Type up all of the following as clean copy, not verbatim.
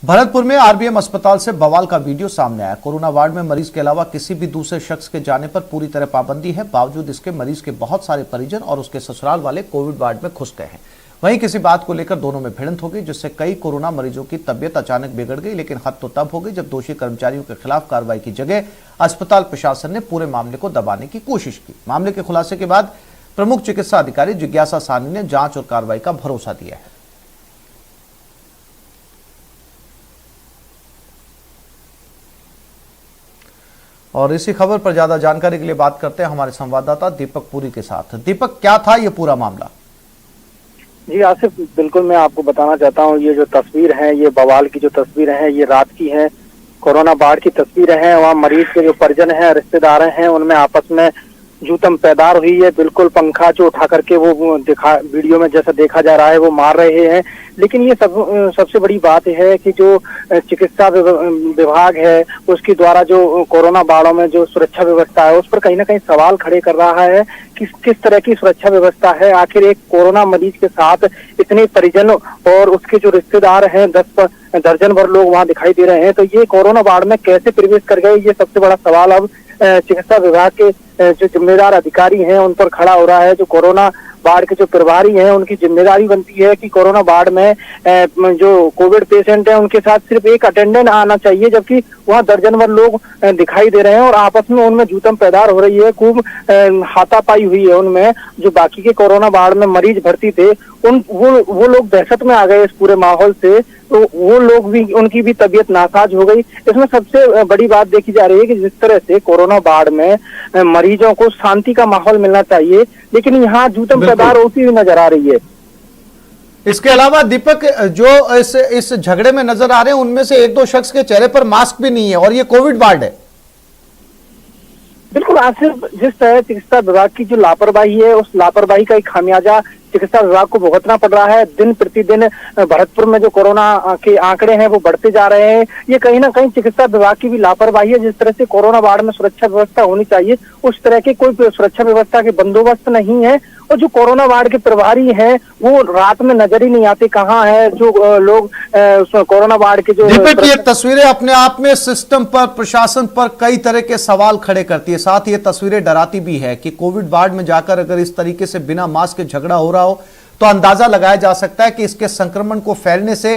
भरतपुर में आरबीएम अस्पताल से बवाल का वीडियो सामने आया। कोरोना वार्ड में मरीज के अलावा किसी भी दूसरे शख्स के जाने पर पूरी तरह पाबंदी है। बावजूद इसके मरीज के बहुत सारे परिजन और उसके ससुराल वाले कोविड वार्ड में घुस गए हैं। वहीं किसी बात को लेकर दोनों में भिड़ंत हो गई, जिससे कई कोरोना मरीजों की तबियत अचानक बिगड़ गई। लेकिन हद तो तब हो गई जब दोषी कर्मचारियों के खिलाफ कार्रवाई की जगह अस्पताल प्रशासन ने पूरे मामले को दबाने की कोशिश की। मामले के खुलासे के बाद प्रमुख चिकित्सा अधिकारी जिज्ञासा साहनी ने जांच और कार्रवाई का भरोसा दिया है। और इसी खबर पर ज्यादा जानकारी के लिए बात करते हैं हमारे संवाददाता दीपक पुरी के साथ। दीपक, क्या था ये पूरा मामला? जी आसिफ, बिल्कुल मैं आपको बताना चाहता हूँ, ये जो तस्वीर है, ये बवाल की जो तस्वीर है, ये रात की है। कोरोना वार्ड की तस्वीर है। वहाँ मरीज के जो परिजन हैं, रिश्तेदार हैं, उनमें आपस में जूतम पैदार हुई है। बिल्कुल पंखा जो उठा करके वो दिखा, वीडियो में जैसा देखा जा रहा है, वो मार रहे हैं। लेकिन ये सबसे बड़ी बात है कि जो चिकित्सा विभाग है, उसके द्वारा जो कोरोना वार्डों में जो सुरक्षा व्यवस्था है, उस पर कहीं ना कहीं सवाल खड़े कर रहा है। किस तरह की सुरक्षा व्यवस्था है? आखिर एक कोरोना मरीज के साथ इतने परिजन और उसके जो रिश्तेदार हैं, 10 दर्जन भर लोग वहाँ दिखाई दे रहे हैं। तो ये कोरोना वार्ड में कैसे प्रवेश कर गए, ये सबसे बड़ा सवाल अब चिकित्सा विभाग के जो जिम्मेदार अधिकारी हैं उन पर खड़ा हो रहा है। जो कोरोना वार्ड के जो प्रभारी हैं, उनकी जिम्मेदारी बनती है कि कोरोना वार्ड में जो कोविड पेशेंट है, उनके साथ सिर्फ एक अटेंडेंट आना चाहिए, जबकि वहाँ दर्जन भर लोग दिखाई दे रहे हैं और आपस में उनमें जूतम पैदार हो रही है। खूब हाथापाई हुई है उनमें। जो बाकी के कोरोना वार्ड में मरीज भर्ती थे, वो लोग दहशत में आ गए इस पूरे माहौल से। तो वो लोग भी, उनकी भी तबीयत नासाज हो गई। इसमें सबसे बड़ी बात देखी जा रही है कि जिस तरह से कोरोना वार्ड में मरीजों को शांति का माहौल मिलना चाहिए, लेकिन यहाँ जूतम पैदार होती हुई नजर आ रही है। इसके अलावा दीपक, जो इस झगड़े में नजर आ रहे हैं, उनमें से एक दो शख्स के चेहरे पर मास्क भी नहीं है और ये कोविड वार्ड है। बिल्कुल आसिफ, जिस तरह चिकित्सा विभाग की जो लापरवाही है, उस लापरवाही का एक खामियाजा चिकित्सा विभाग को भुगतना पड़ रहा है। दिन प्रतिदिन भरतपुर में जो कोरोना के आंकड़े हैं वो बढ़ते जा रहे हैं। ये कहीं ना कहीं चिकित्सा विभाग की भी लापरवाही है। जिस तरह से कोरोना वार्ड में सुरक्षा व्यवस्था होनी चाहिए, उस तरह के कोई सुरक्षा व्यवस्था के बंदोबस्त नहीं है। और जो कोरोना वार्ड के प्रभारी हैं, वो रात में नजर ही नहीं आते कहाँ है। जो लोग कोरोना वार्ड के जो दीपक, ये तस्वीरें अपने आप में सिस्टम पर, प्रशासन पर कई तरह के सवाल खड़े करती है। साथ ही ये तस्वीरें डराती भी है कि कोविड वार्ड में जाकर अगर इस तरीके से बिना मास्क के झगड़ा हो रहा हो तो अंदाजा लगाया जा सकता है कि इसके संक्रमण को फैलने से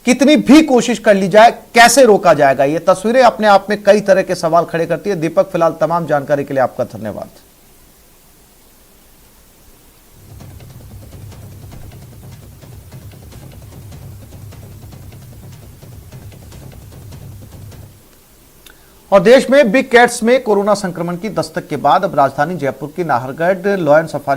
कितनी भी कोशिश कर ली जाए, कैसे रोका जाएगा। ये तस्वीरें अपने आप में कई तरह के सवाल खड़े करती है। दीपक, फिलहाल तमाम जानकारी के लिए आपका धन्यवाद। और देश में बिग कैट्स में कोरोना संक्रमण की दस्तक के बाद अब राजधानी जयपुर की नाहरगढ़ लॉयन सफारी